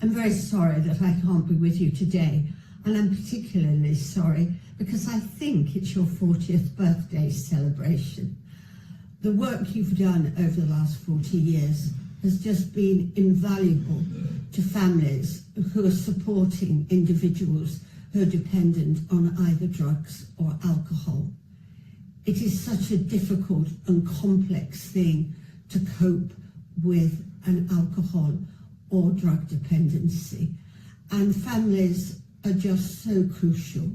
I'm very sorry that I can't be with you today, and I'm particularly sorry because I think it's your 40th birthday celebration. The work you've done over the last 40 years has just been invaluable to families who are supporting individuals who are dependent on either drugs or alcohol. It is such a difficult and complex thing to cope with an alcohol or drug dependency, and families are just so crucial.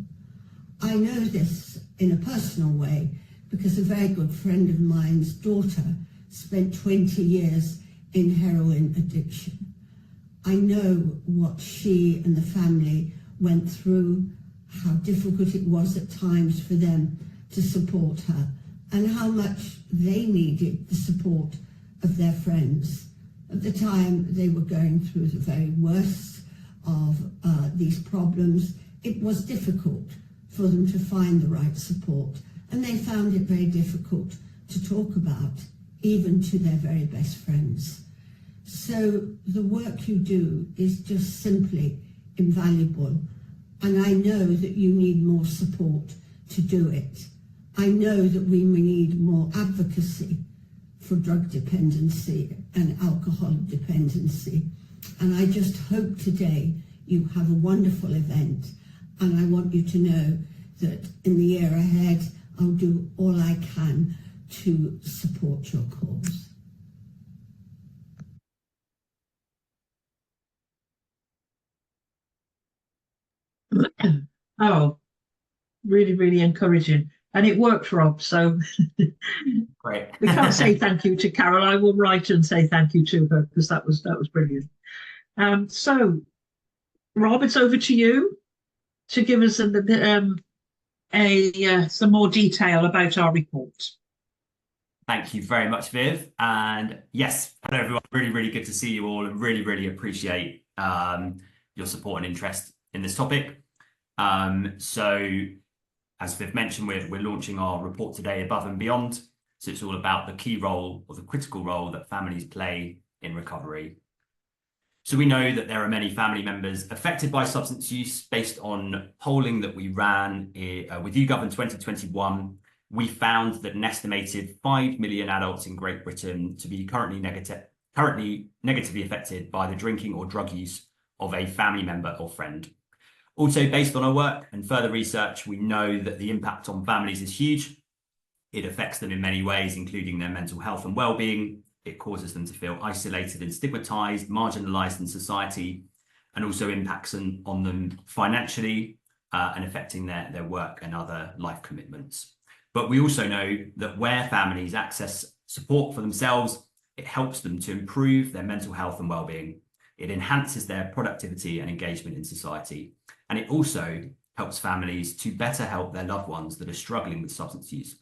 I know this in a personal way because a very good friend of mine's daughter spent 20 years in heroin addiction. I know what she and the family went through, how difficult it was at times for them to support her, and how much they needed the support of their friends. At the time they were going through the very worst of these problems, it was difficult for them to find the right support, and they found it very difficult to talk about, even to their very best friends. So the work you do is just simply invaluable, and I know that you need more support to do it. I know that we need more advocacy for drug dependency and alcohol dependency, and I just hope today you have a wonderful event, and I want you to know that in the year ahead I'll do all I can to support your cause. Oh, really, really encouraging. And it worked, Rob. So Great. We can't say thank you to Carol. I will write and say thank you to her because that was brilliant. So, Rob, it's over to you to give us some more detail about our report. Thank you very much, Viv. And yes, hello everyone. Really, really good to see you all, and really, really appreciate your support and interest in this topic. So, as Viv mentioned, we're launching our report today, Above and Beyond. So it's all about the key role or the critical role that families play in recovery. So we know that there are many family members affected by substance use. Based on polling that we ran with YouGov in 2021, we found that an estimated 5 million adults in Great Britain to be currently negatively affected by the drinking or drug use of a family member or friend. Also, based on our work and further research, we know that the impact on families is huge. It affects them in many ways, including their mental health and well-being. It causes them to feel isolated and stigmatized, marginalized in society, and also impacts on them financially and affecting their work and other life commitments. But we also know that where families access support for themselves, it helps them to improve their mental health and well-being. It enhances their productivity and engagement in society. And it also helps families to better help their loved ones that are struggling with substance use,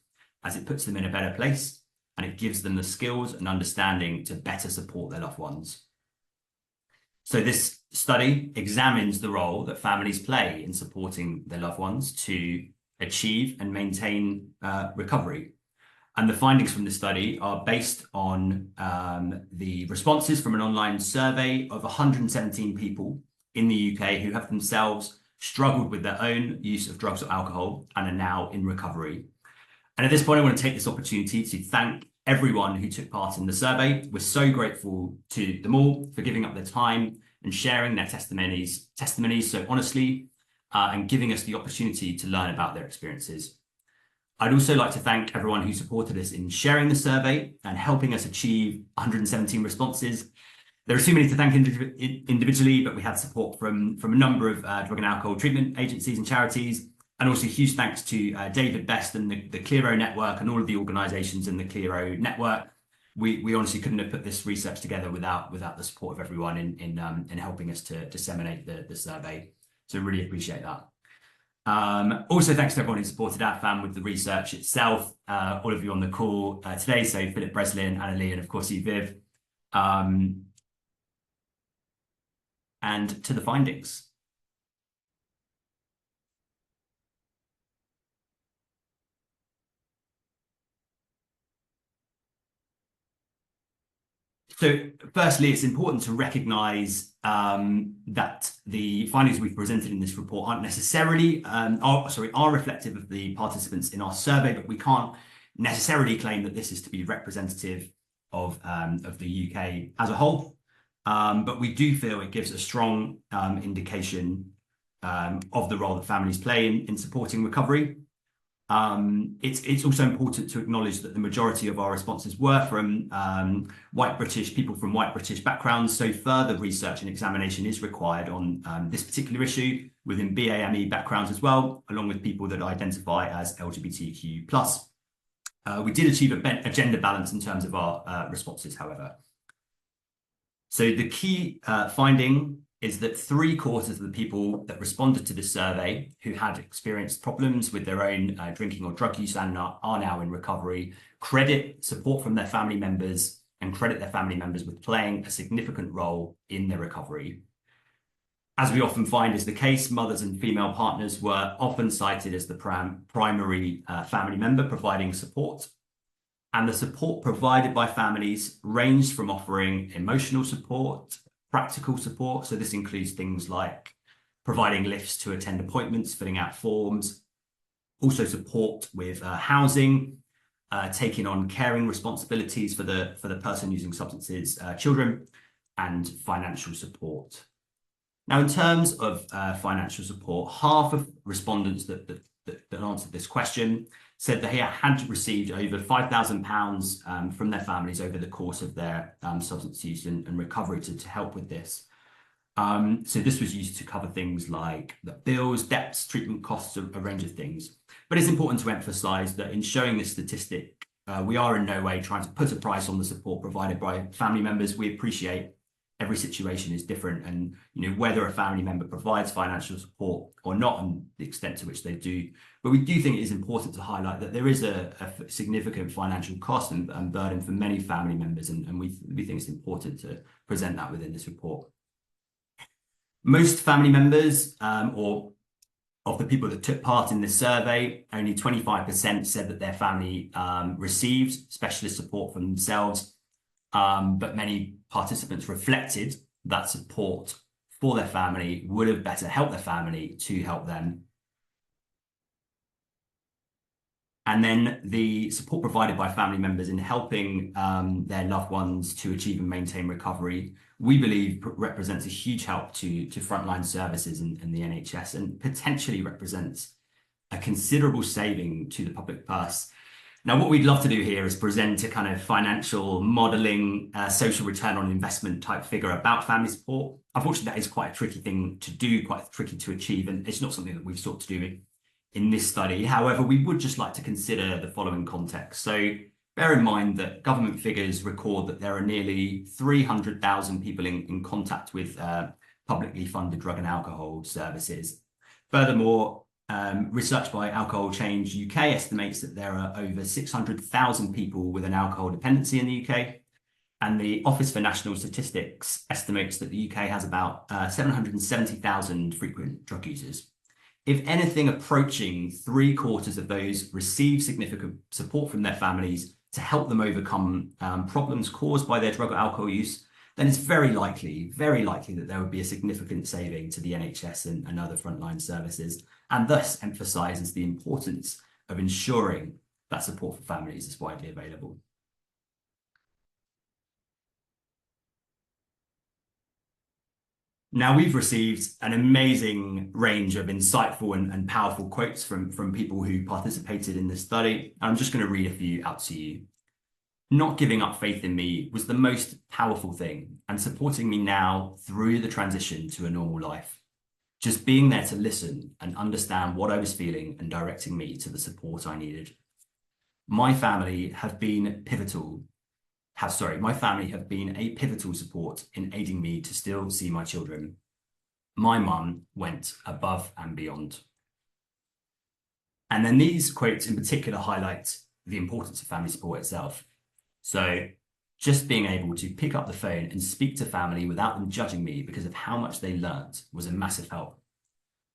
as it puts them in a better place and it gives them the skills and understanding to better support their loved ones. So this study examines the role that families play in supporting their loved ones to achieve and maintain recovery. And the findings from the study are based on the responses from an online survey of 117 people in the UK who have themselves struggled with their own use of drugs or alcohol and are now in recovery. And at this point, I want to take this opportunity to thank everyone who took part in the survey. We're so grateful to them all for giving up their time and sharing their testimonies so honestly and giving us the opportunity to learn about their experiences. I'd also like to thank everyone who supported us in sharing the survey and helping us achieve 117 responses. There are too many to thank individually, but we had support from a number of drug and alcohol treatment agencies and charities. And also huge thanks to David Best and the Clearo Network and all of the organisations in the Clearo Network. We honestly couldn't have put this research together without the support of everyone in helping us to disseminate the survey. So really appreciate that. Also, thanks to everyone who supported Adfam with the research itself, all of you on the call today. So Philip Breslin, Anna Lee, and of course you, Viv. And to the findings. So firstly, it's important to recognise that the findings we've presented in this report aren't necessarily, are reflective of the participants in our survey, but we can't necessarily claim that this is to be representative of the UK as a whole. But we do feel it gives a strong indication of the role that families play in supporting recovery. It's also important to acknowledge that the majority of our responses were from people from white British backgrounds. So further research and examination is required on this particular issue within BAME backgrounds as well, along with people that identify as LGBTQ+. We did achieve a gender balance in terms of our responses, however. So the key finding is that 3/4 of the people that responded to the survey who had experienced problems with their own drinking or drug use and are now in recovery credit support from their family members and credit their family members with playing a significant role in their recovery. As we often find is the case, mothers and female partners were often cited as the primary family member providing support. And the support provided by families ranged from offering emotional support, practical support. So this includes things like providing lifts to attend appointments, filling out forms, also support with housing, taking on caring responsibilities for the person using substances, children, and financial support. Now, in terms of financial support, half of respondents that answered this question said that they had received over £5,000 from their families over the course of their substance use and recovery to help with this. So this was used to cover things like the bills, debts, treatment costs, a range of things. But it's important to emphasise that in showing this statistic, we are in no way trying to put a price on the support provided by family members. We appreciate every situation is different, and whether a family member provides financial support or not, and the extent to which they do. But we do think it is important to highlight that there is a significant financial cost and burden for many family members, and we think it's important to present that within this report. Most family members, or of the people that took part in this survey, only 25% said that their family received specialist support from themselves. But many participants reflected that support for their family would have better helped their family to help them. And then the support provided by family members in helping their loved ones to achieve and maintain recovery, we believe represents a huge help to frontline services and the NHS, and potentially represents a considerable saving to the public purse. Now, what we'd love to do here is present a kind of financial modelling, social return on investment type figure about family support. Unfortunately, that is quite a tricky thing to do, quite tricky to achieve, and it's not something that we've sought to do in this study. However, we would just like to consider the following context. So bear in mind that government figures record that there are nearly 300,000 people in contact with publicly funded drug and alcohol services. Furthermore, research by Alcohol Change UK estimates that there are over 600,000 people with an alcohol dependency in the UK, and the Office for National Statistics estimates that the UK has about 770,000 frequent drug users. If anything, approaching 3/4 of those receive significant support from their families to help them overcome problems caused by their drug or alcohol use, then it's very likely that there would be a significant saving to the NHS and other frontline services, and thus emphasises the importance of ensuring that support for families is widely available. Now, we've received an amazing range of insightful and powerful quotes from people who participated in this study. I'm just going to read a few out to you. "Not giving up faith in me was the most powerful thing, and supporting me now through the transition to a normal life. Just being there to listen and understand what I was feeling and directing me to the support I needed. My family have been a pivotal support in aiding me to still see my children. My mum went above and beyond." And then these quotes in particular highlight the importance of family support itself. So just being able to pick up the phone and speak to family without them judging me because of how much they learnt was a massive help.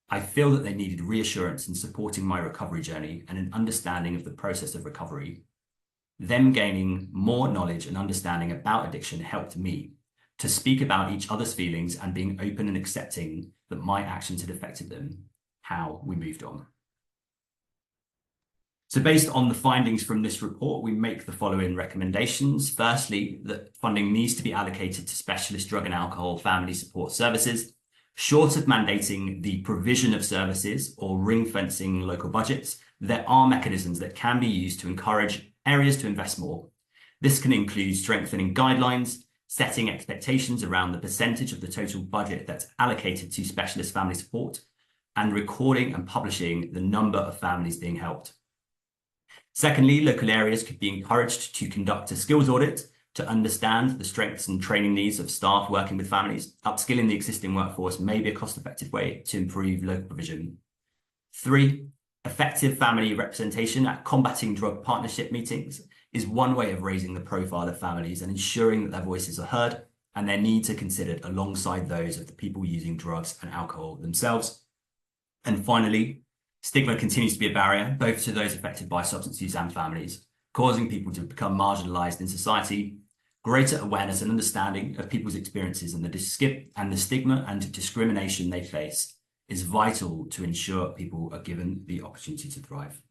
I feel that they needed reassurance in supporting my recovery journey and an understanding of the process of recovery. Them gaining more knowledge and understanding about addiction helped me to speak about each other's feelings and being open and accepting that my actions had affected them, how we moved on. So based on the findings from this report, we make the following recommendations. Firstly, that funding needs to be allocated to specialist drug and alcohol family support services. Short of mandating the provision of services or ring fencing local budgets, there are mechanisms that can be used to encourage areas to invest more. This can include strengthening guidelines, setting expectations around the percentage of the total budget that's allocated to specialist family support, and recording and publishing the number of families being helped. Secondly, local areas could be encouraged to conduct a skills audit to understand the strengths and training needs of staff working with families. Upskilling the existing workforce may be a cost-effective way to improve local provision. 3, effective family representation at combating drug partnership meetings is one way of raising the profile of families and ensuring that their voices are heard and their needs are considered alongside those of the people using drugs and alcohol themselves. And finally, stigma continues to be a barrier, both to those affected by substance use and families, causing people to become marginalised in society. Greater awareness and understanding of people's experiences and the stigma and discrimination they face is vital to ensure people are given the opportunity to thrive.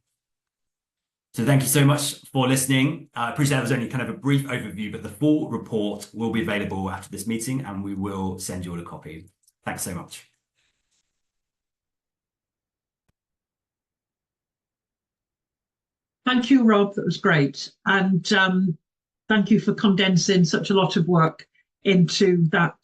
So thank you so much for listening. I appreciate that was only kind of a brief overview, but the full report will be available after this meeting and we will send you all a copy. Thanks so much. Thank you, Rob. That was great. And thank you for condensing such a lot of work into that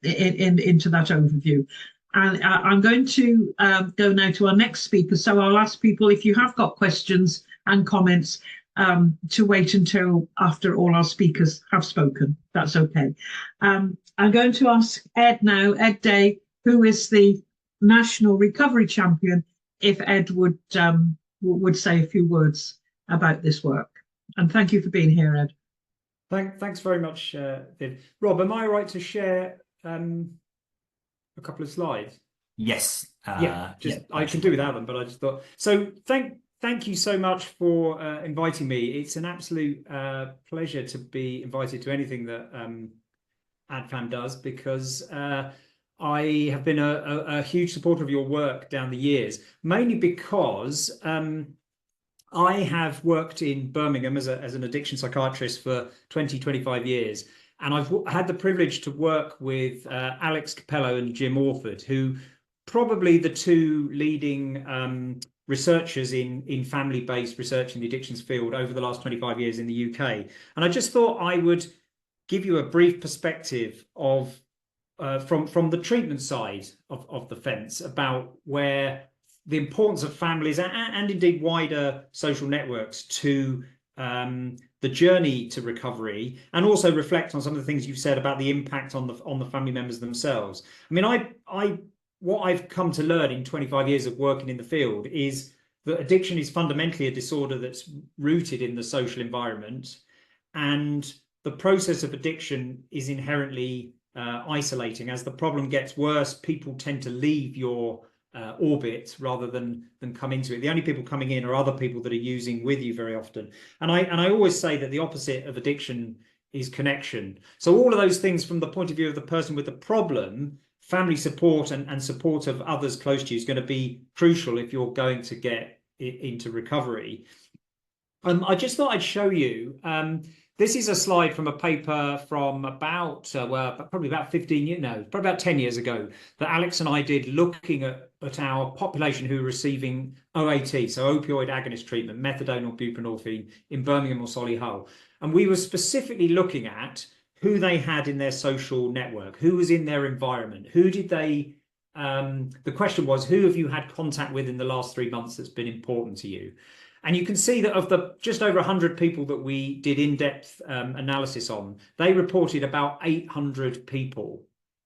into that overview. And I'm going to go now to our next speaker. So I'll ask people, if you have got questions and comments, to wait until after all our speakers have spoken. That's okay. I'm going to ask Ed now, Ed Day, who is the National Recovery Champion, if Ed would say a few words about this work. And thank you for being here, Ed. Thanks very much, Viv. Rob, am I right to share a couple of slides? Yes. I can do without them, but I just thought. So thank you so much for inviting me. It's an absolute pleasure to be invited to anything that Adfam does, because I have been a huge supporter of your work down the years, mainly because I have worked in Birmingham as an addiction psychiatrist for 25 years. And I've had the privilege to work with Alex Capello and Jim Orford, who probably the two leading researchers in family-based research in the addictions field over the last 25 years in the UK. And I just thought I would give you a brief perspective of from the treatment side of the fence about where the importance of families and indeed wider social networks to the journey to recovery, and also reflect on some of the things you've said about the impact on the family members themselves. I mean, what I've come to learn in 25 years of working in the field is that addiction is fundamentally a disorder that's rooted in the social environment, and the process of addiction is inherently isolating. As the problem gets worse, people tend to leave your orbit rather than come into it. The only people coming in are other people that are using with you very often. And I always say that the opposite of addiction is connection. So all of those things from the point of view of the person with the problem, family support and support of others close to you is going to be crucial if you're going to get into recovery. I just thought I'd show you. This is a slide from a paper from about, probably about 15 years, no, probably about 10 years ago, that Alex and I did, looking at our population who were receiving OAT, so opioid agonist treatment, methadone or buprenorphine, in Birmingham or Solihull. And we were specifically looking at who they had in their social network, who was in their environment, who did they, the question was, who have you had contact with in the last 3 months that's been important to you? And you can see that of the just over 100 people that we did in-depth analysis on, they reported about 800 people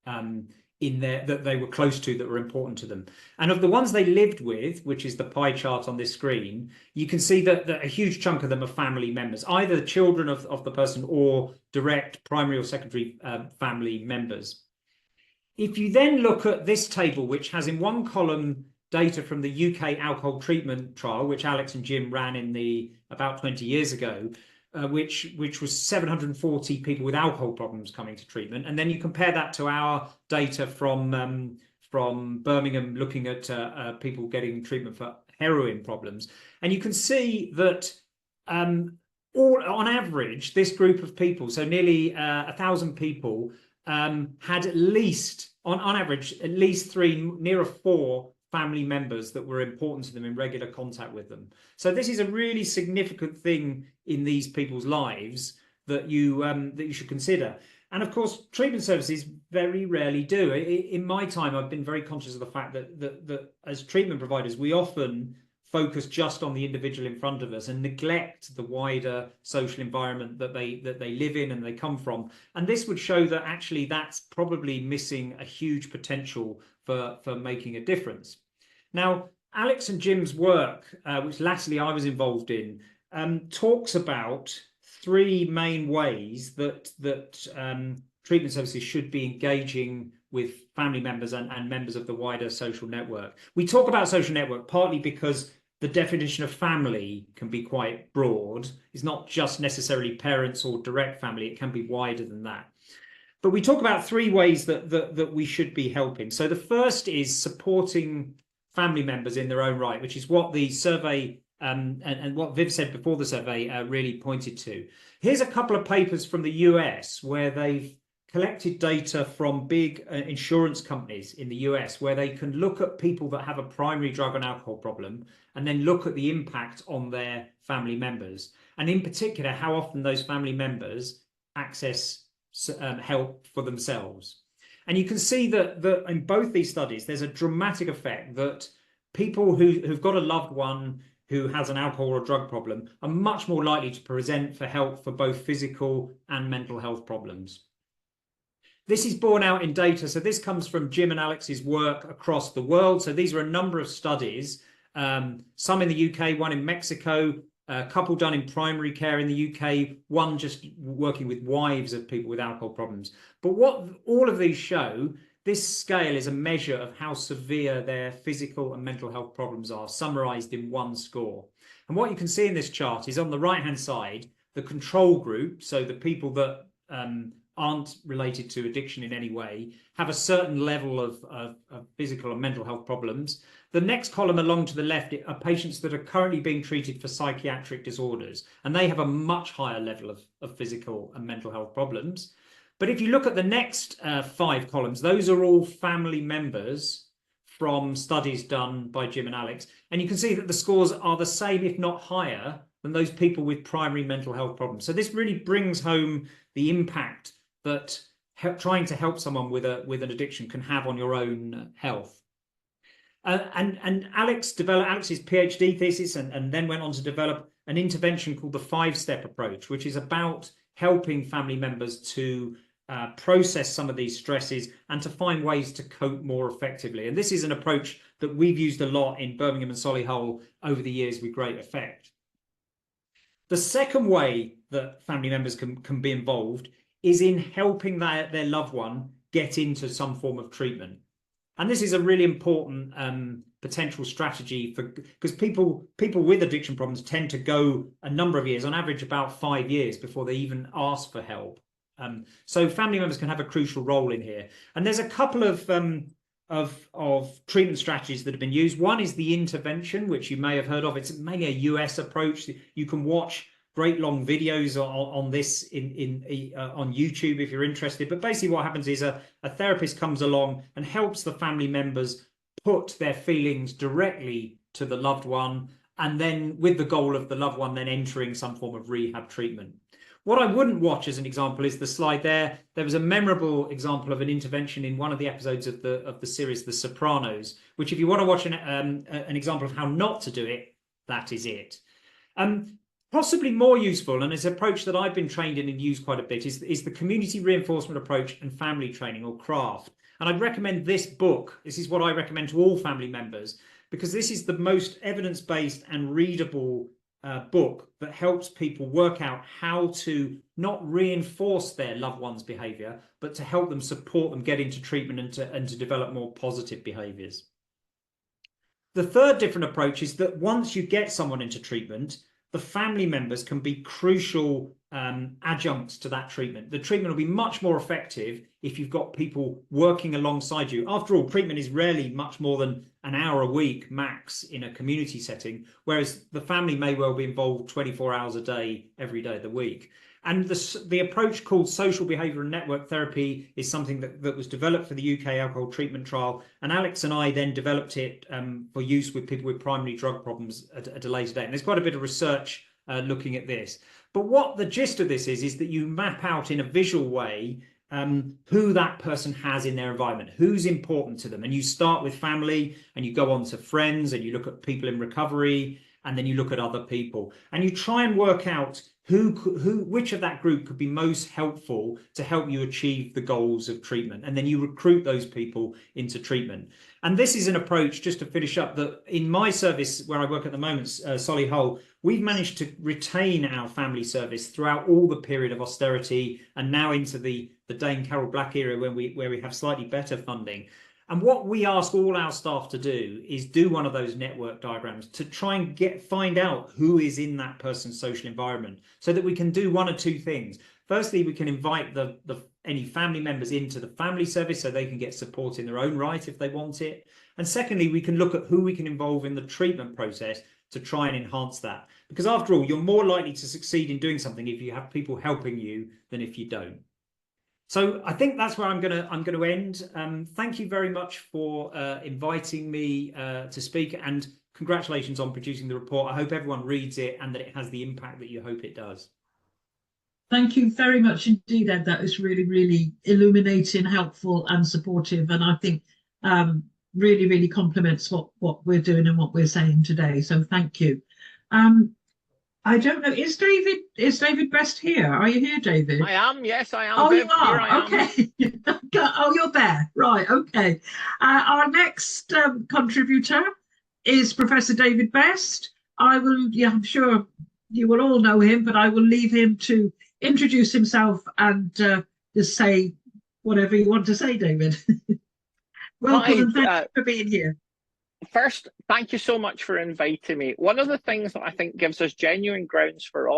in there that they were close to, that were important to them. And of the ones they lived with, which is the pie chart on this screen, you can see that a huge chunk of them are family members, either children of the person or direct primary or secondary family members. If you then look at this table, which has in one column data from the UK alcohol treatment trial, which Alex and Jim ran in about 20 years ago, which was 740 people with alcohol problems coming to treatment, and then you compare that to our data from Birmingham, looking at people getting treatment for heroin problems, and you can see that all on average, this group of people, so nearly 1,000 people, had at least, on average, at least 3, nearer 4 family members that were important to them in regular contact with them. So this is a really significant thing in these people's lives that you should consider. And of course, treatment services very rarely do. In my time, I've been very conscious of the fact that as treatment providers, we often focus just on the individual in front of us and neglect the wider social environment that they live in and they come from. And this would show that actually that's probably missing a huge potential for making a difference. Now, Alex and Jim's work, which latterly I was involved in, talks about 3 main ways that treatment services should be engaging with family members and members of the wider social network. We talk about social network partly because the definition of family can be quite broad. It's not just necessarily parents or direct family. It can be wider than that. But we talk about 3 ways that we should be helping. So the first is supporting family members in their own right, which is what the survey and what Viv said before the survey really pointed to. Here's a couple of papers from the US where they've collected data from big insurance companies in the US, where they can look at people that have a primary drug and alcohol problem and then look at the impact on their family members. And in particular, how often those family members access help for themselves. And you can see that in both these studies, there's a dramatic effect that people who've got a loved one who has an alcohol or drug problem are much more likely to present for help for both physical and mental health problems. This is borne out in data. So this comes from Jim and Alex's work across the world. So these are a number of studies, some in the UK, one in Mexico, a couple done in primary care in the UK, one just working with wives of people with alcohol problems. But what all of these show, this scale is a measure of how severe their physical and mental health problems are, summarized in 1 score. And what you can see in this chart is on the right-hand side, the control group, so the people that aren't related to addiction in any way, have a certain level of physical and mental health problems. The next column along to the left are patients that are currently being treated for psychiatric disorders, and they have a much higher level of physical and mental health problems. But if you look at the next 5 columns, those are all family members from studies done by Jim and Alex, and you can see that the scores are the same, if not higher, than those people with primary mental health problems. So this really brings home the impact that trying to help someone with an addiction can have on your own health. And Alex developed Alex's PhD thesis and then went on to develop an intervention called the 5-step approach, which is about helping family members to process some of these stresses and to find ways to cope more effectively. And this is an approach that we've used a lot in Birmingham and Solihull over the years with great effect. The second way that family members can be involved is in helping their loved one get into some form of treatment. And this is a really important potential strategy because people with addiction problems tend to go a number of years, on average about 5 years, before they even ask for help. So family members can have a crucial role in here. And there's a couple of treatment strategies that have been used. One is the intervention, which you may have heard of. It's mainly a US approach. You can watch great long videos on this on YouTube if you're interested. But basically what happens is a therapist comes along and helps the family members put their feelings directly to the loved one, and then with the goal of the loved one then entering some form of rehab treatment. What I wouldn't watch as an example is the slide there. There was a memorable example of an intervention in one of the episodes of the series The Sopranos, which if you want to watch an example of how not to do it, that is it. Possibly more useful, and it's an approach that I've been trained in and used quite a bit, is the community reinforcement approach and family training, or CRAFT. And I'd recommend this book. This is what I recommend to all family members, because this is the most evidence-based and readable book that helps people work out how to not reinforce their loved one's behavior, but to help them, support them get into treatment and to develop more positive behaviors. The third different approach is that once you get someone into treatment, the family members can be crucial adjuncts to that treatment. The treatment will be much more effective if you've got people working alongside you. After all, treatment is rarely much more than an hour a week max in a community setting, whereas the family may well be involved 24 hours a day, every day of the week. And the approach called social behaviour and network therapy is something that was developed for the UK alcohol treatment trial. And Alex and I then developed it for use with people with primary drug problems at a later date. And there's quite a bit of research looking at this. But what the gist of this is that you map out in a visual way who that person has in their environment, who's important to them. And you start with family and you go on to friends and you look at people in recovery and then you look at other people and you try and work out which of that group could be most helpful to help you achieve the goals of treatment. And then you recruit those people into treatment. And this is an approach, just to finish up, that in my service where I work at the moment, Solihull, we've managed to retain our family service throughout all the period of austerity and now into the Dane Carroll Black era where we have slightly better funding. And what we ask all our staff to do is do one of those network diagrams to try and find out who is in that person's social environment so that we can do one or two things. Firstly, we can invite any family members into the family service so they can get support in their own right if they want it. And secondly, we can look at who we can involve in the treatment process to try and enhance that. Because after all, you're more likely to succeed in doing something if you have people helping you than if you don't. So I think that's where I'm going to end. Thank you very much for inviting me to speak, and congratulations on producing the report. I hope everyone reads it and that it has the impact that you hope it does. Thank you very much indeed, Ed. That was really, really illuminating, helpful and supportive. And I think really, really complements what we're doing and what we're saying today. So thank you. I don't know. Is David Best here? Are you here, David? I am. Yes, I am. Oh, Viv. you are. Here I Okay. Oh, you're there. Right. Okay. Our next contributor is Professor David Best. I'm sure you will all know him, but I will leave him to introduce himself and just say whatever you want to say, David. Welcome and thank you for being here. First, thank you so much for inviting me. One of the things that I think gives us genuine grounds for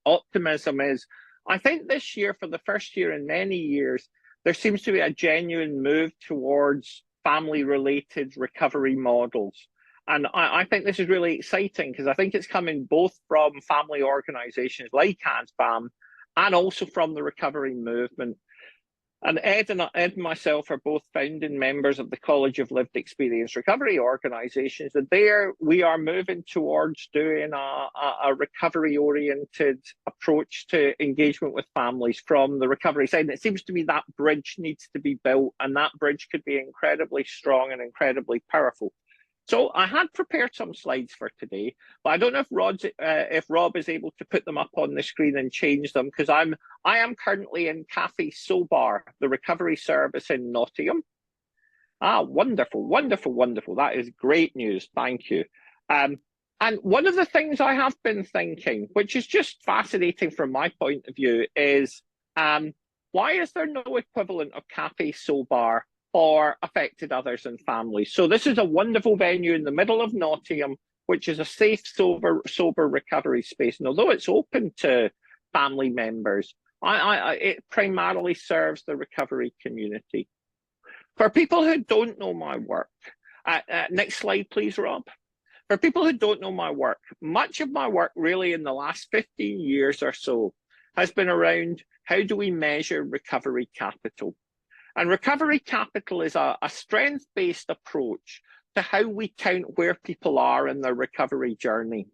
optimism is, I think this year, for the first year in many years, there seems to be a genuine move towards family-related recovery models. And I think this is really exciting because I think it's coming both from family organisations like Adfam and also from the recovery movement. And Ed and myself are both founding members of the College of Lived Experience Recovery organisations. And there we are moving towards doing a recovery-oriented approach to engagement with families from the recovery side. And it seems to me that bridge needs to be built, and that bridge could be incredibly strong and incredibly powerful. So I had prepared some slides for today, but I don't know if Rob is able to put them up on the screen and change them, because I am currently in Cafe Sobar, the recovery service in Nottingham. Ah, wonderful, wonderful, wonderful. That is great news. Thank you. And one of the things I have been thinking, which is just fascinating from my point of view, is why is there no equivalent of Cafe Sobar for affected others and families? So this is a wonderful venue in the middle of Nottingham, which is a safe, sober recovery space. And although it's open to family members, it primarily serves the recovery community. For people who don't know my work, next slide, please, Rob. For people who don't know my work, much of my work really in the last 15 years or so has been around how do we measure recovery capital. And recovery capital is a strength-based approach to how we count where people are in their recovery journey.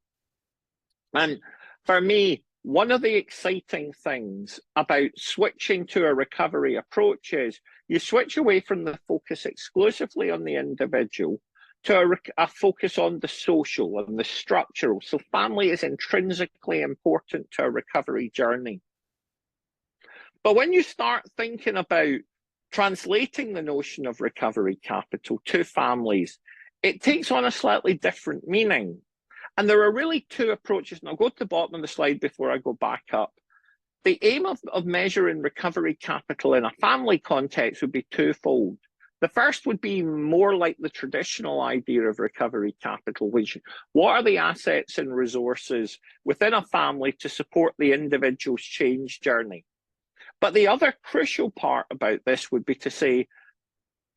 And for me, one of the exciting things about switching to a recovery approach is you switch away from the focus exclusively on the individual to a focus on the social and the structural. So family is intrinsically important to a recovery journey. But when you start thinking about translating the notion of recovery capital to families, it takes on a slightly different meaning. And there are really two approaches, and I'll go to the bottom of the slide before I go back up. The aim of measuring recovery capital in a family context would be twofold. The first would be more like the traditional idea of recovery capital, which what are the assets and resources within a family to support the individual's change journey? But the other crucial part about this would be to say,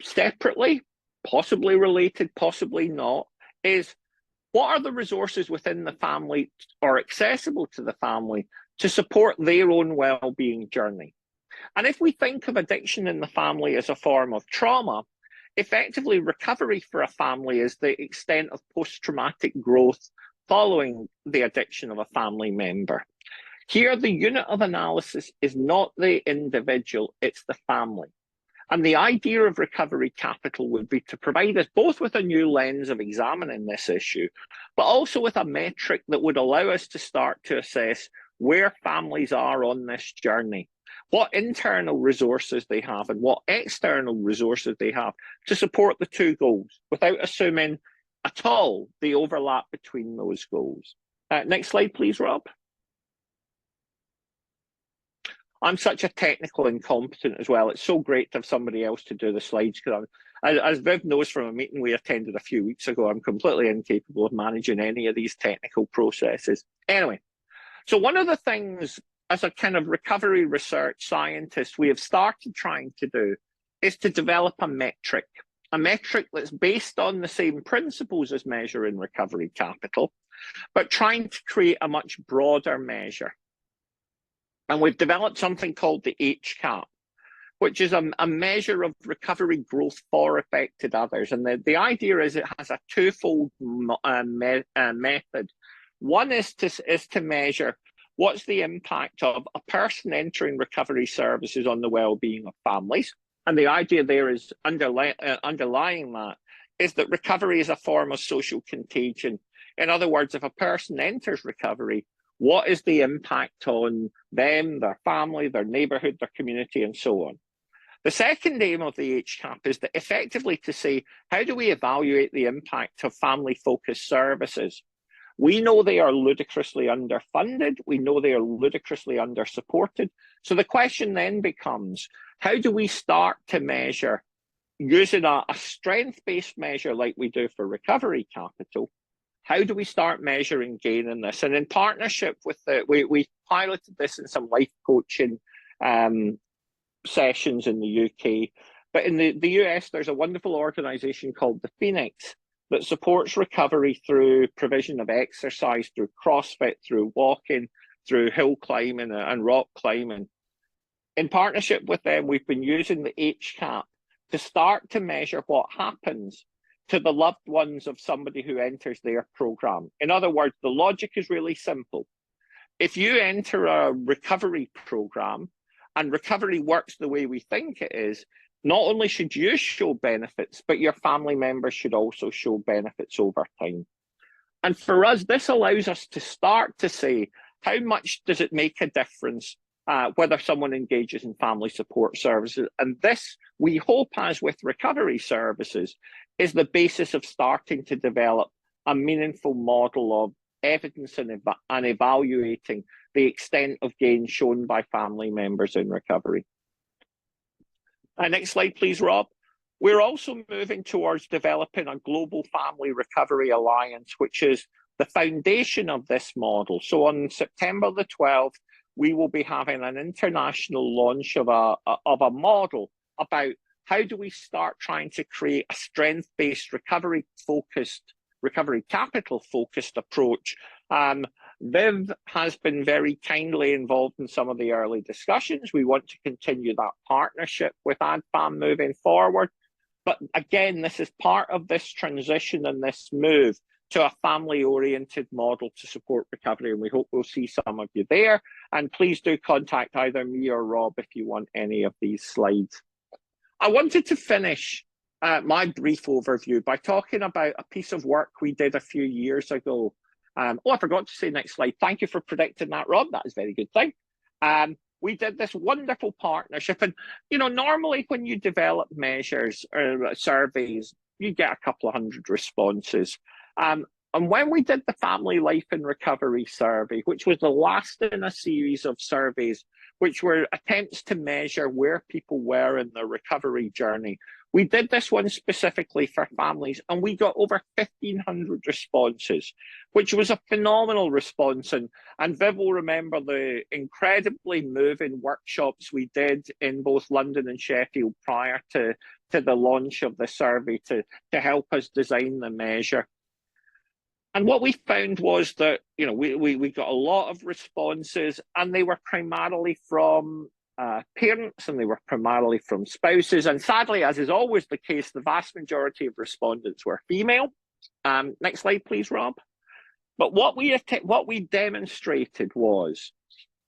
separately, possibly related, possibly not, is what are the resources within the family or accessible to the family to support their own well-being journey? And if we think of addiction in the family as a form of trauma, effectively recovery for a family is the extent of post-traumatic growth following the addiction of a family member. Here, the unit of analysis is not the individual, it's the family. And the idea of recovery capital would be to provide us both with a new lens of examining this issue, but also with a metric that would allow us to start to assess where families are on this journey, what internal resources they have and what external resources they have to support the two goals without assuming at all the overlap between those goals. Next slide, please, Rob. I'm such a technical incompetent as well. It's so great to have somebody else to do the slides because as Viv knows from a meeting we attended a few weeks ago, I'm completely incapable of managing any of these technical processes. Anyway, so one of the things as a kind of recovery research scientist we have started trying to do is to develop a metric that's based on the same principles as measuring recovery capital, but trying to create a much broader measure. And we've developed something called the HCAP, which is a measure of recovery growth for affected others. And the idea is it has a twofold method. One is to measure what's the impact of a person entering recovery services on the well-being of families. And the idea there is underlying that is that recovery is a form of social contagion. In other words, if a person enters recovery, what is the impact on them, their family, their neighbourhood, their community, and so on? The second aim of the HCAP is that effectively to say, how do we evaluate the impact of family-focused services? We know they are ludicrously underfunded. We know they are ludicrously under-supported. So the question then becomes, how do we start to measure, using a strength-based measure like we do for recovery capital, how do we start measuring gain in this? And in partnership with we piloted this in some life coaching sessions in the UK. But in the US, there's a wonderful organization called the Phoenix that supports recovery through provision of exercise, through CrossFit, through walking, through hill climbing and rock climbing. In partnership with them, we've been using the HCAP to start to measure what happens to the loved ones of somebody who enters their program. In other words, the logic is really simple. If you enter a recovery program and recovery works the way we think it is, not only should you show benefits, but your family members should also show benefits over time. And for us, this allows us to start to say, how much does it make a difference whether someone engages in family support services? And this, we hope, as with recovery services, is the basis of starting to develop a meaningful model of evidence and evaluating the extent of gain shown by family members in recovery. Next slide, please, Rob. We're also moving towards developing a global family recovery alliance, which is the foundation of this model. So on September the 12th, we will be having an international launch of a model about how do we start trying to create a strength-based recovery capital-focused approach. Viv has been very kindly involved in some of the early discussions. We want to continue that partnership with Adfam moving forward. But again, this is part of this transition and this move to a family-oriented model to support recovery, and we hope we'll see some of you there. And please do contact either me or Rob if you want any of these slides. I wanted to finish my brief overview by talking about a piece of work we did a few years ago. I forgot to say next slide. Thank you for predicting that, Rob. That is a very good thing. We did this wonderful partnership. And, you know, normally when you develop measures or surveys, you get a couple of hundred responses. And when we did the Family Life and Recovery survey, which was the last in a series of surveys, which were attempts to measure where people were in their recovery journey, We did this one specifically for families, and we got over 1,500 responses, which was a phenomenal response. And Viv will remember the incredibly moving workshops we did in both London and Sheffield prior to the launch of the survey to help us design the measure. And what we found was that, you know, we got a lot of responses, and they were primarily from parents, and they were primarily from spouses. And sadly, as is always the case, the vast majority of respondents were female. Next slide, please, Rob. But what we demonstrated was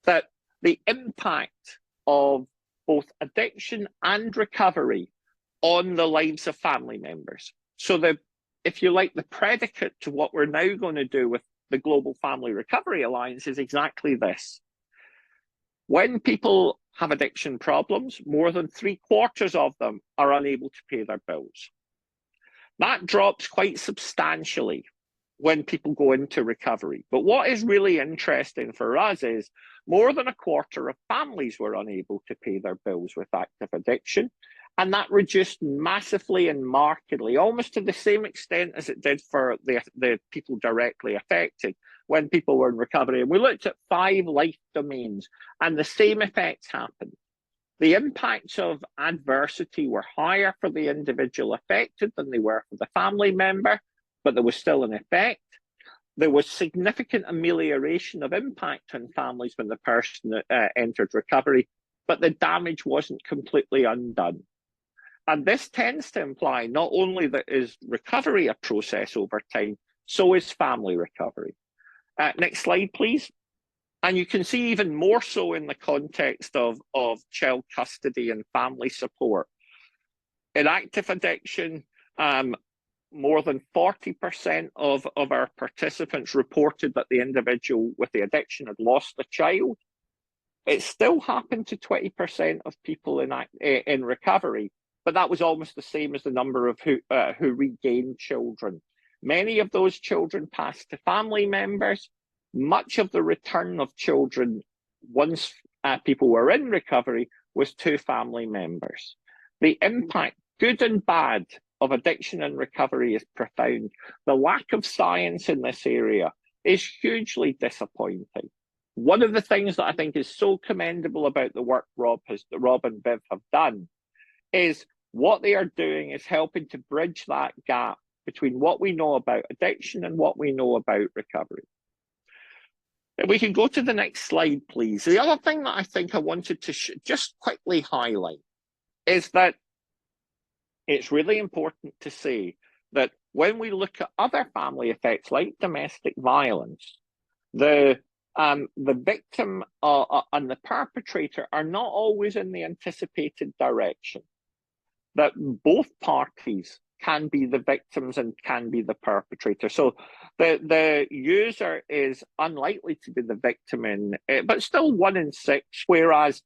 that the impact of both addiction and recovery on the lives of family members. So if you like, the predicate to what we're now going to do with the Global Family Recovery Alliance is exactly this. When people have addiction problems, more than 3/4 of them are unable to pay their bills. That drops quite substantially when people go into recovery. But what is really interesting for us is more than 1/4 of families were unable to pay their bills with active addiction. And that reduced massively and markedly, almost to the same extent as it did for the people directly affected when people were in recovery. And we looked at 5 life domains, and the same effects happened. The impacts of adversity were higher for the individual affected than they were for the family member, but there was still an effect. There was significant amelioration of impact on families when the person entered recovery, but the damage wasn't completely undone. And this tends to imply not only that is recovery a process over time, so is family recovery. Next slide, please. And you can see even more so in the context of child custody and family support. In active addiction, more than 40% of our participants reported that the individual with the addiction had lost a child. It still happened to 20% of people in recovery, but that was almost the same as the number of who regained children. Many of those children passed to family members. Much of the return of children once people were in recovery was to family members. The impact, good and bad, of addiction and recovery is profound. The lack of science in this area is hugely disappointing. One of the things that I think is so commendable about the work Rob and Viv have done is what they are doing is helping to bridge that gap between what we know about addiction and what we know about recovery. If we can go to the next slide, please. The other thing that I think I wanted to just quickly highlight is that it's really important to say that when we look at other family effects like domestic violence, the victim and the perpetrator are not always in the anticipated direction. That both parties can be the victims and can be the perpetrator. So the user is unlikely to be the victim but still 1 in 6, whereas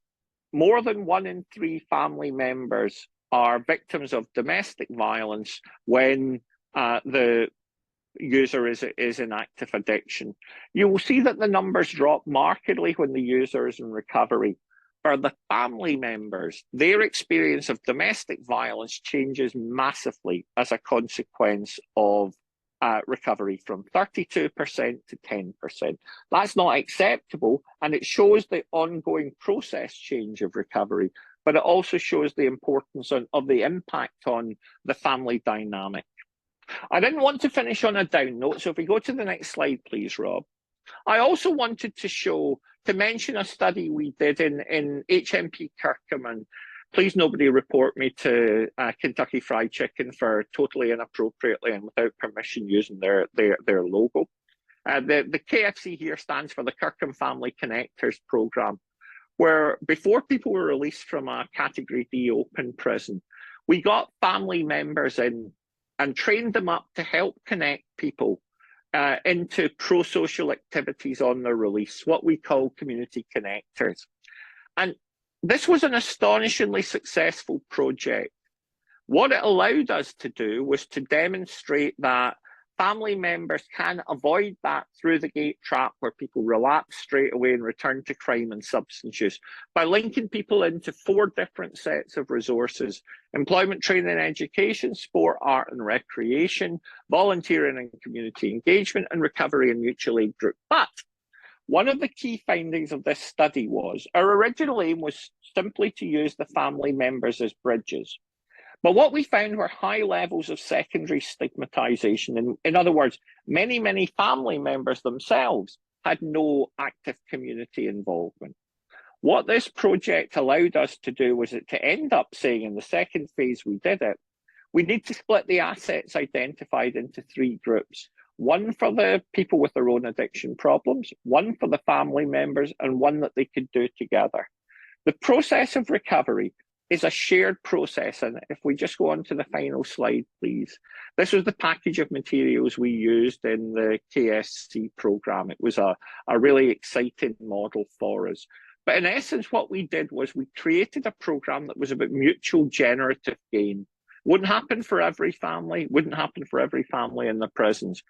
more than 1 in 3 family members are victims of domestic violence when the user is in active addiction. You will see that the numbers drop markedly when the user is in recovery. For the family members, their experience of domestic violence changes massively as a consequence of recovery, from 32% to 10%. That's not acceptable, and it shows the ongoing process change of recovery, but it also shows the importance of the impact on the family dynamic. I didn't want to finish on a down note, so if we go to the next slide, please, Rob. I also wanted to mention a study we did in HMP Kirkham, and please nobody report me to Kentucky Fried Chicken for totally inappropriately and without permission using their logo. The KFC here stands for the Kirkham Family Connectors Programme, where before people were released from a Category D open prison, we got family members in and trained them up to help connect people into pro-social activities on their release, what we call community connectors. And this was an astonishingly successful project. What it allowed us to do was to demonstrate that family members can avoid that through the gate trap where people relapse straight away and return to crime and substance use by linking people into 4 different sets of resources: employment, training and education, sport, art and recreation, volunteering and community engagement, and recovery and mutual aid group. But one of the key findings of this study was our original aim was simply to use the family members as bridges. But what we found were high levels of secondary stigmatization. In other words, many family members themselves had no active community involvement. What this project allowed us to do was to end up saying in the second phase we did it, we need to split the assets identified into 3 groups. One for the people with their own addiction problems, one for the family members, and one that they could do together. The process of recovery is a shared process. And if we just go on to the final slide, please. This was the package of materials we used in the KSC program. It was a really exciting model for us. But in essence, what we did was we created a program that was about mutual generative gain. Wouldn't happen for every family, wouldn't happen for every family in the prisons.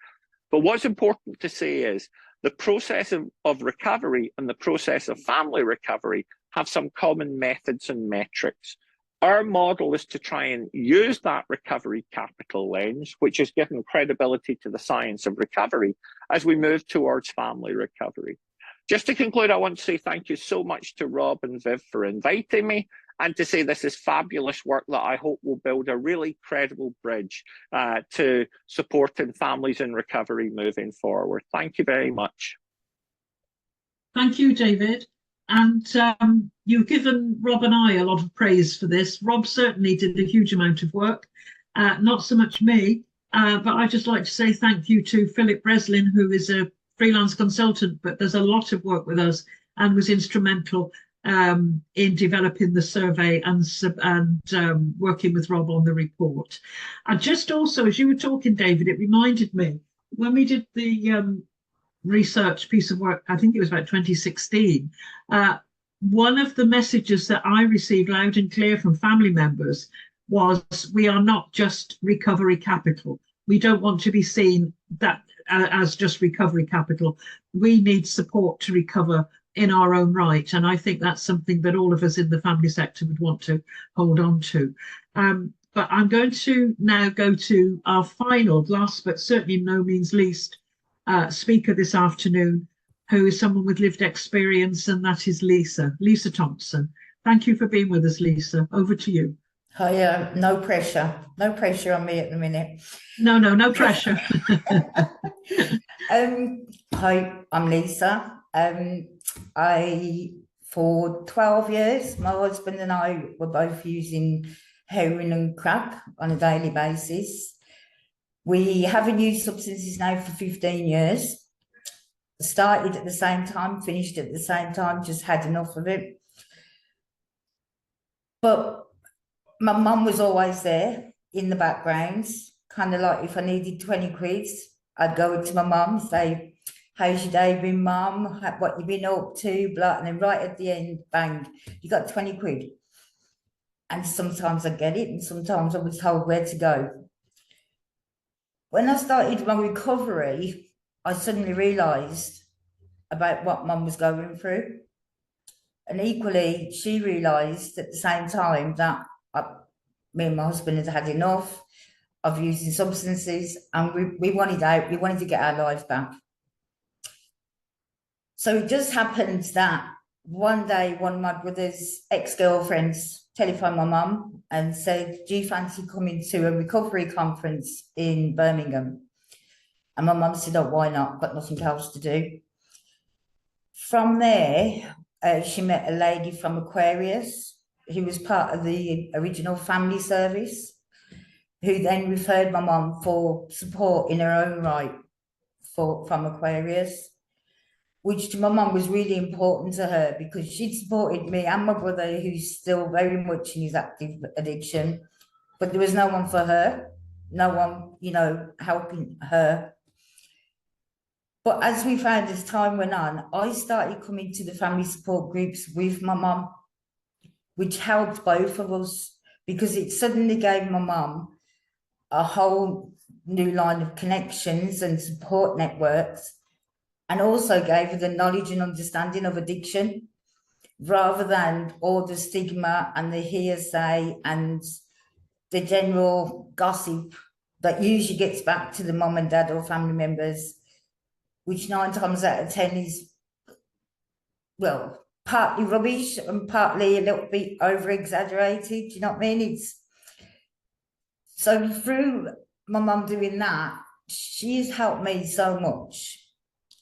But what's important to say is the process of recovery and the process of family recovery have some common methods and metrics. Our model is to try and use that recovery capital lens, which has given credibility to the science of recovery as we move towards family recovery. Just to conclude, I want to say thank you so much to Rob and Viv for inviting me, and to say this is fabulous work that I hope will build a really credible bridge to supporting families in recovery moving forward. Thank you very much. Thank you, David. And you've given Rob and I a lot of praise for this. Rob certainly did a huge amount of work, not so much me, but I'd just like to say thank you to Philip Breslin, who is a freelance consultant, but does a lot of work with us and was instrumental in developing the survey and working with Rob on the report. And just also, as you were talking, David, it reminded me, when we did the research piece of work, I think it was about 2016, one of the messages that I received loud and clear from family members was, we are not just recovery capital. We don't want to be seen that as just recovery capital. We need support to recover in our own right. And I think that's something that all of us in the family sector would want to hold on to. But I'm going to now go to our final, last but certainly no means least, speaker this afternoon, who is someone with lived experience, and that is Lisa Thompson. Thank you for being with us, Lisa. Over to you. Hi, no pressure on me at the minute. No pressure. Hi, I'm Lisa. For 12 years, my husband and I were both using heroin and crack on a daily basis. We haven't used substances now for 15 years. Started at the same time, finished at the same time, just had enough of it. But my mum was always there in the background, kind of like if I needed 20 quid, I'd go to my mum, say, how's your day been, mum? What you been up to? Blah. And then right at the end, bang, you got 20 quid. And sometimes I get it, and sometimes I was told where to go. When I started my recovery, I suddenly realised about what mum was going through. And equally, she realised at the same time that me and my husband had had enough of using substances, and we wanted out, we wanted to get our life back. So it just happened that one day, one of my brother's ex-girlfriends telephoned my mum and said, do you fancy coming to a recovery conference in Birmingham? And my mum said, oh, why not? Got nothing else to do. From there, she met a lady from Aquarius who was part of the original family service, who then referred my mum for support in her own right from Aquarius, which to my mum was really important to her because she'd supported me and my brother, who's still very much in his active addiction, but there was no one for her, no one, you know, helping her. But as we found as time went on, I started coming to the family support groups with my mum, which helped both of us because it suddenly gave my mum a whole new line of connections and support networks, and also gave her the knowledge and understanding of addiction, rather than all the stigma and the hearsay and the general gossip that usually gets back to the mum and dad or family members, which 9 times out of 10 is, well, partly rubbish and partly a little bit over exaggerated. Do you know what I mean? It's so through my mum doing that, she's helped me so much,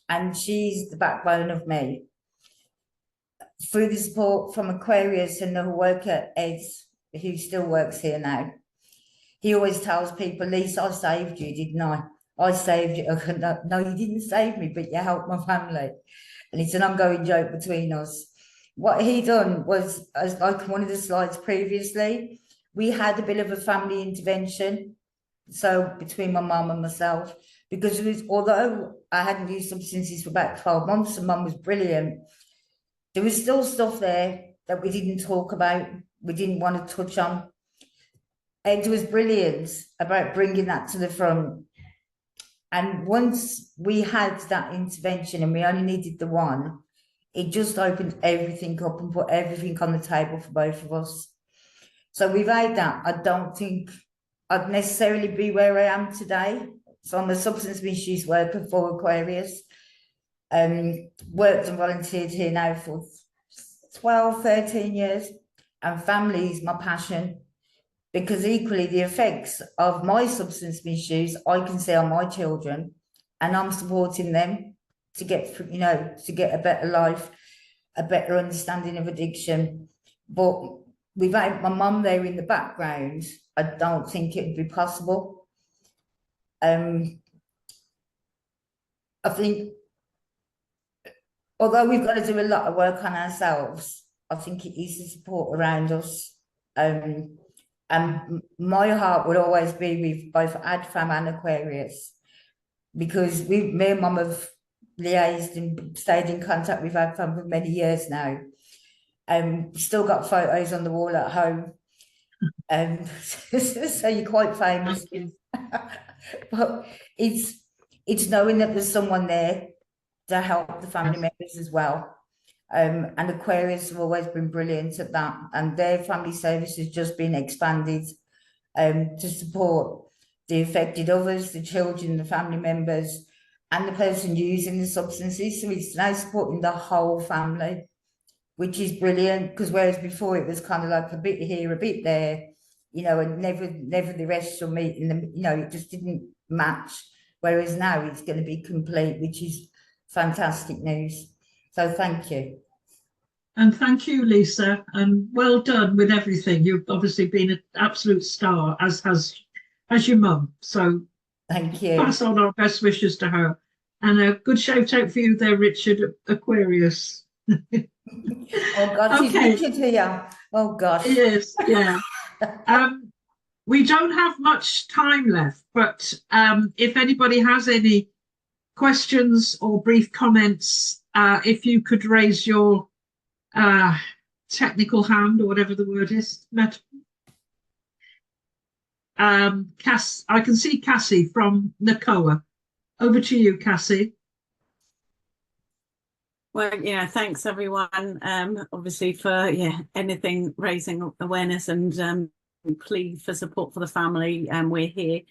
and she's the backbone of me. Through the support from Aquarius and the worker Ed, who still works here now, he always tells people, Lisa, I saved you, didn't I? I saved you. No, you didn't save me, but you helped my family. And it's an ongoing joke between us. What he done was, as like one of the slides previously, we had a bit of a family intervention. So between my mum and myself, because it was, although I hadn't used substances for about 12 months and mum was brilliant, there was still stuff there that we didn't talk about, we didn't want to touch on. Ed was brilliant about bringing that to the front. And once we had that intervention and we only needed the one, it just opened everything up and put everything on the table for both of us. So without that, I don't think I'd necessarily be where I am today. So I'm a substance misuse worker for Aquarius. Worked and volunteered here now for 12, 13 years. And family is my passion. Because equally, the effects of my substance misuse, I can see on my children, and I'm supporting them to get, to get a better life, a better understanding of addiction. But without my mum there in the background, I don't think it would be possible. I think, although we've got to do a lot of work on ourselves, I think it is the support around us. And my heart would always be with both Adfam and Aquarius, because me and Mum have liaised and stayed in contact with Adfam for many years now. Still got photos on the wall at home. So you're quite famous. But it's knowing that there's someone there to help the family members as well. And Aquarius have always been brilliant at that, and their family service has just been expanded to support the affected others, the children, the family members, and the person using the substances. So it's now supporting the whole family, which is brilliant, because whereas before it was kind of like a bit here, a bit there, and never the rest will meet in the, it just didn't match. Whereas now it's going to be complete, which is fantastic news. So thank you. And thank you, Lisa, and well done with everything. You've obviously been an absolute star, as your mum. So thank you. Pass on our best wishes to her. And a good shout out for you there, Richard, Aquarius. Oh God, okay. Is Richard here? Oh gosh. It is, yeah. We don't have much time left, but if anybody has any questions or brief comments, if you could raise your technical hand, or whatever the word is. Cass, I can see Cassie from NACOA. Over to you, Cassie. Well, yeah, thanks everyone. Obviously for anything raising awareness and plea for support for the family. We're here.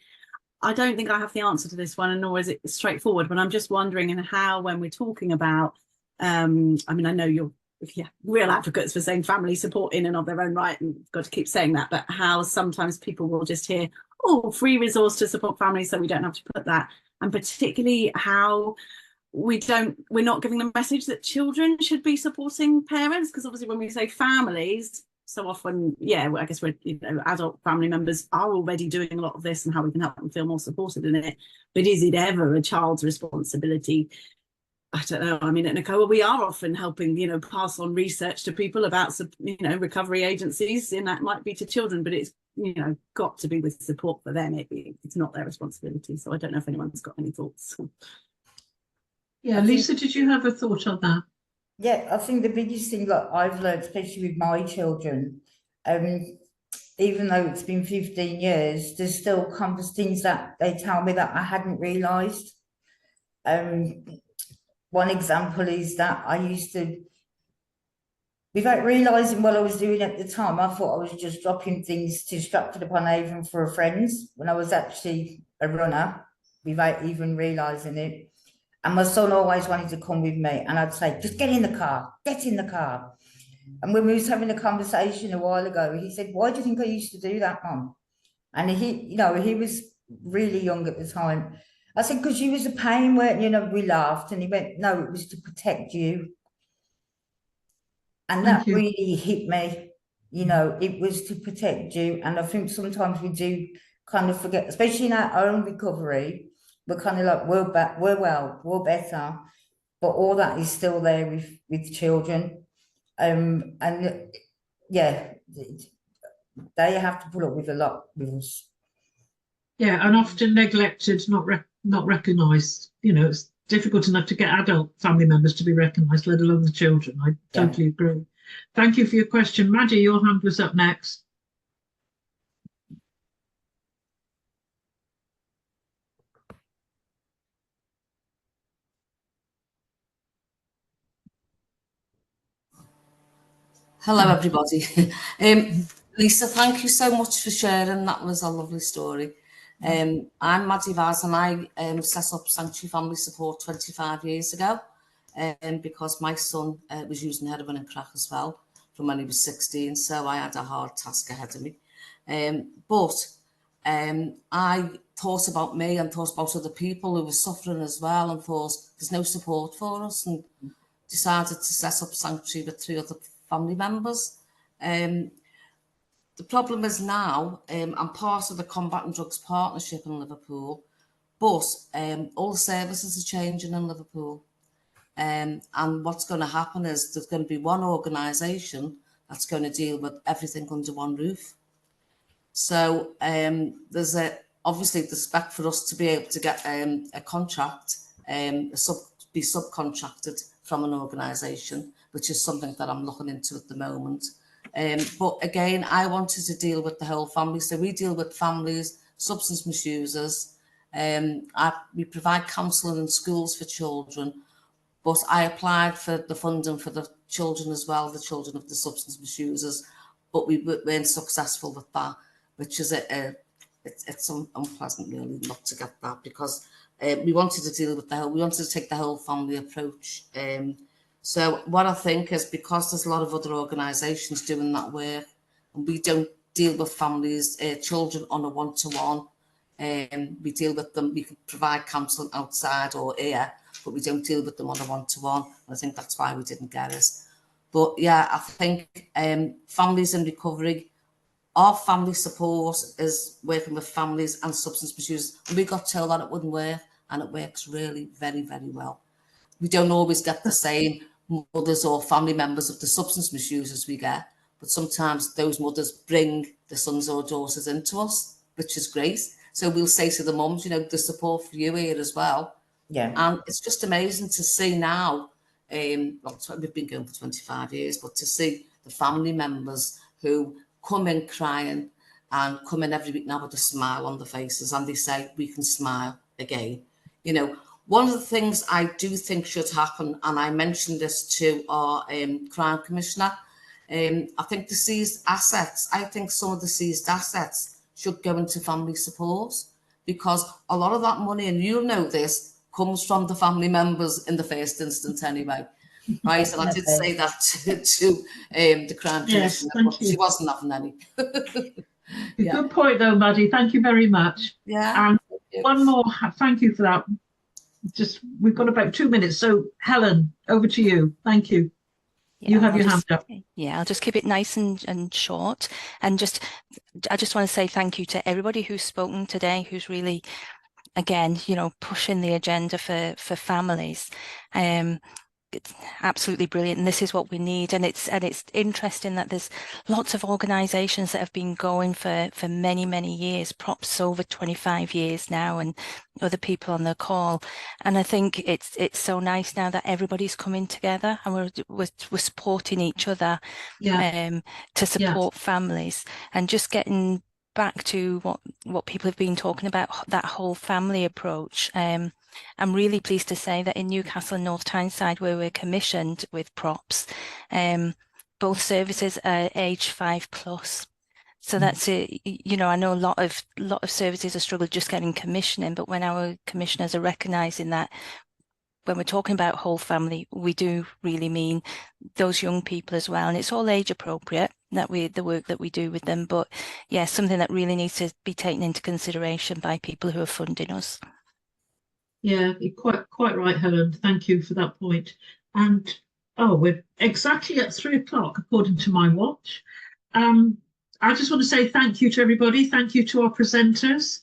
I don't think I have the answer to this one, and nor is it straightforward, but I'm just wondering how, when we're talking about, I mean, I know you're real advocates for saying family support in and of their own right, and got to keep saying that, but how sometimes people will just hear, oh, free resource to support families, so we don't have to put that. And particularly how we're not giving the message that children should be supporting parents, because obviously when we say families, so often, I guess we're, adult family members are already doing a lot of this, and how we can help them feel more supported in it. But is it ever a child's responsibility? I don't know. I mean, at NACOA, we are often helping, pass on research to people about, recovery agencies, and that might be to children, but it's, got to be with support for them. It's not their responsibility. So I don't know if anyone's got any thoughts. Yeah, Lisa, did you have a thought on that? Yeah, I think the biggest thing that I've learned, especially with my children, even though it's been 15 years, there's still things that they tell me that I hadn't realised. One example is that I used to, without realising what I was doing at the time, I thought I was just dropping things to Stratford-upon-Avon for a friend's, when I was actually a runner, without even realising it. And my son always wanted to come with me, and I'd say, just get in the car, get in the car. And when we was having a conversation a while ago, he said, why do you think I used to do that, Mum? And he was really young at the time. I said, because you was a pain, weren't you? We laughed, and he went, no, it was to protect you. And that really hit me, it was to protect you. And I think sometimes we do kind of forget, especially in our own recovery, we're kind of like, we're better, but all that is still there with children. And yeah, they have to put up with a lot with us. Yeah, and often neglected, not recognised. It's difficult enough to get adult family members to be recognised, let alone the children. I totally agree. Thank you for your question. Maddie, your hand was up next. Hello, everybody. Lisa, thank you so much for sharing. That was a lovely story. I'm Maddie Vaz, and I set up Sanctuary Family Support 25 years ago because my son was using heroin and crack as well from when he was 16, so I had a hard task ahead of me. But I thought about me and thought about other people who were suffering as well, and thought there's no support for us, and decided to set up Sanctuary with 3 other family members. The problem is now, I'm part of the Combating Drugs Partnership in Liverpool, but all the services are changing in Liverpool. And what's going to happen is there's going to be one organisation that's going to deal with everything under one roof. So there's obviously the spec for us to be able to get a contract, be subcontracted from an organisation, which is something that I'm looking into at the moment. But again, I wanted to deal with the whole family. So we deal with families, substance misusers. We provide counselling in schools for children, but I applied for the funding for the children as well, the children of the substance misusers, but we weren't successful with that, which is it's unpleasant really not to get that, because we wanted to deal with we wanted to take the whole family approach. So what I think is, because there's a lot of other organisations doing that work, and we don't deal with families, children on a one-to-one, we deal with them, we can provide counselling outside or here, but we don't deal with them on a one-to-one. I think that's why we didn't get it. But yeah, I think families in recovery, our family support is working with families and substance misuse. And we got told that it wouldn't work, and it works really very, very well. We don't always get the same mothers or family members of the substance misusers we get, but sometimes those mothers bring the sons or daughters into us, which is great. So we'll say to the mums, the support for you here as well. Yeah. And it's just amazing to see now, well, we've been going for 25 years, but to see the family members who come in crying and come in every week now with a smile on their faces, and they say, we can smile again. One of the things I do think should happen, and I mentioned this to our crime commissioner, I think the seized assets, I think some of the seized assets should go into family support, because a lot of that money, and you'll know this, comes from the family members in the first instance anyway. Right, and I did say that to the crime commissioner, but she wasn't having any. Yeah. Good point though, Maddie. Thank you very much. Yeah. And one more, thank you for that. We've got about 2 minutes. So Helen, over to you. Thank you. Yeah, you have your hand up. Yeah, I'll just keep it nice and short. And I just want to say thank you to everybody who's spoken today, who's really, again, pushing the agenda for families. absolutely brilliant, and this is what we need. And it's interesting that there's lots of organisations that have been going for many years, props over 25 years now, and other people on the call. And I think it's so nice now that everybody's coming together and we're supporting each other, to support families, and just getting back to what people have been talking about, that whole family approach. I'm really pleased to say that in Newcastle and North Tyneside, where we're commissioned with props, both services are age 5+. So that's it. You know, I know a lot of services are struggling just getting commissioning, but when our commissioners are recognising that, when we're talking about whole family, we do really mean those young people as well. And it's all age appropriate, the work that we do with them. But yeah, something that really needs to be taken into consideration by people who are funding us. Yeah, you're quite right, Helen. Thank you for that point. And we're exactly at 3 o'clock according to my watch. I just want to say thank you to everybody. Thank you to our presenters.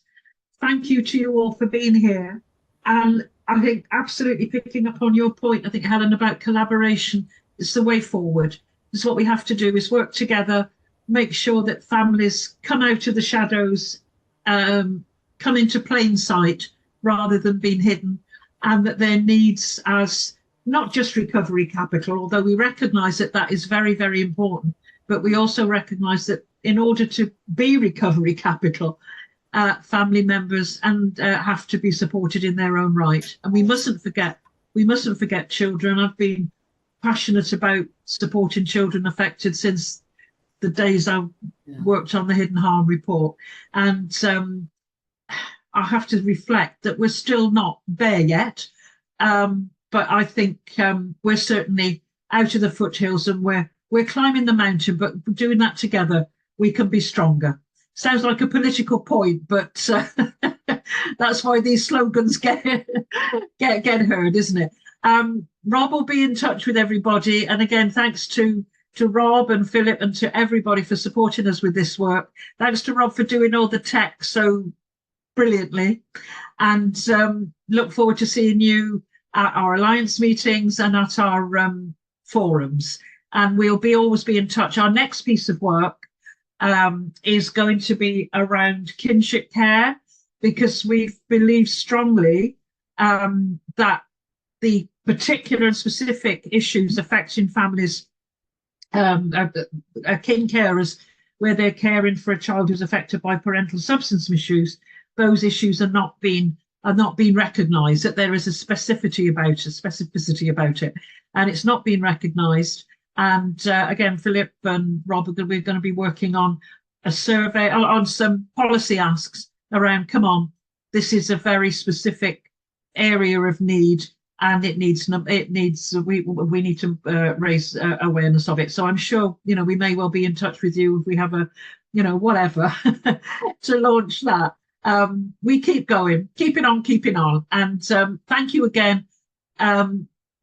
Thank you to you all for being here. And I think absolutely picking up on your point, I think, Helen, about collaboration is the way forward. This is what we have to do, is work together, make sure that families come out of the shadows, come into plain sight rather than being hidden, and that their needs as not just recovery capital, although we recognise that that is very, very important, but we also recognise that in order to be recovery capital, family members have to be supported in their own right. And we mustn't forget children. I've been passionate about supporting children affected since the days I worked on the Hidden Harm report. And I have to reflect that we're still not there yet. But I think we're certainly out of the foothills, and we're climbing the mountain, but doing that together, we can be stronger. Sounds like a political point, but that's why these slogans get heard, isn't it? Rob will be in touch with everybody. And again, thanks to Rob and Philip and to everybody for supporting us with this work. Thanks to Rob for doing all the tech so brilliantly. And look forward to seeing you at our Alliance meetings and at our forums. And we'll always be in touch. Our next piece of work is going to be around kinship care, because we believe strongly that the particular and specific issues affecting families, kin carers, where they're caring for a child who's affected by parental substance misuse, those issues are not being recognised, that there is a specificity about it, and it's not being recognised. And again, Philip and Rob, we're going to be working on a survey, on some policy asks around, come on, this is a very specific area of need, and we need to raise awareness of it. So I'm sure, we may well be in touch with you if we have whatever to launch that. We keep going, keeping on. And thank you again.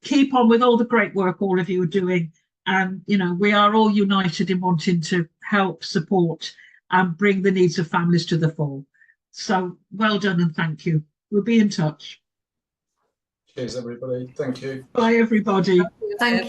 Keep on with all the great work all of you are doing. And, we are all united in wanting to help, support, and bring the needs of families to the fore. So well done and thank you. We'll be in touch. Cheers, everybody. Thank you. Bye, everybody. Thank you.